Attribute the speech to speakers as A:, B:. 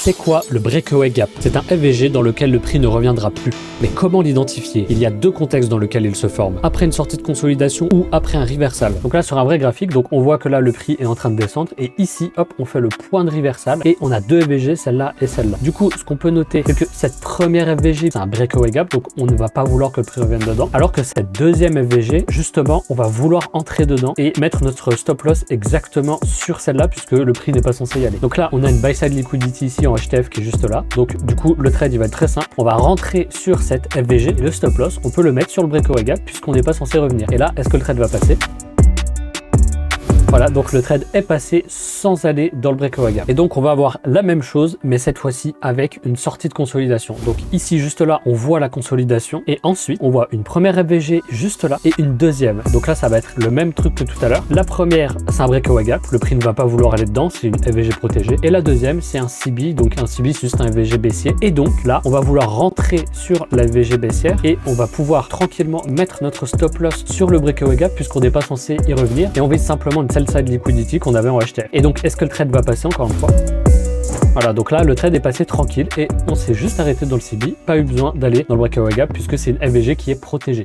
A: C'est quoi le breakaway gap? C'est un FVG dans lequel le prix ne reviendra plus. Mais comment l'identifier? Il y a deux contextes dans lesquels il se forme. Après une sortie de consolidation ou après un reversal. Donc là, sur un vrai graphique, donc on voit que là, le prix est en train de descendre. Et ici, hop, on fait le point de reversal. Et on a deux FVG, celle-là et celle-là. Du coup, ce qu'on peut noter, c'est que cette première FVG, c'est un breakaway gap. Donc on ne va pas vouloir que le prix revienne dedans. Alors que cette deuxième FVG, justement, on va vouloir entrer dedans et mettre notre stop loss exactement sur celle-là puisque le prix n'est pas censé y aller. Donc là, on a une buy side liquidity ici en HTF qui est juste là. Donc du coup, le trade, il va être très simple. On va rentrer sur cette FVG et le stop loss, on peut le mettre sur le breakaway gap puisqu'on n'est pas censé revenir. Et là, est-ce que le trade va passer? Voilà, donc le trade est passé sans aller dans le breakaway gap. Et donc on va avoir la même chose, mais cette fois-ci avec une sortie de consolidation. Donc ici, juste là, on voit la consolidation. Et ensuite, on voit une première FVG juste là et une deuxième. Donc là, ça va être le même truc que tout à l'heure. La première, c'est un breakaway gap. Le prix ne va pas vouloir aller dedans, c'est une FVG protégée. Et la deuxième, c'est un CB. Donc un CB, c'est juste un FVG baissier. Et donc là, on va vouloir rentrer sur la FVG baissière et on va pouvoir tranquillement mettre notre stop loss sur le breakaway gap puisqu'on n'est pas censé y revenir. Et on vise simplement une sell side liquidity qu'on avait en HTF. Et donc, est-ce que le trade va passer encore une fois? Voilà, donc là, le trade est passé tranquille et on s'est juste arrêté dans le CB. Pas eu besoin d'aller dans le breakaway gap puisque c'est une FVG qui est protégée.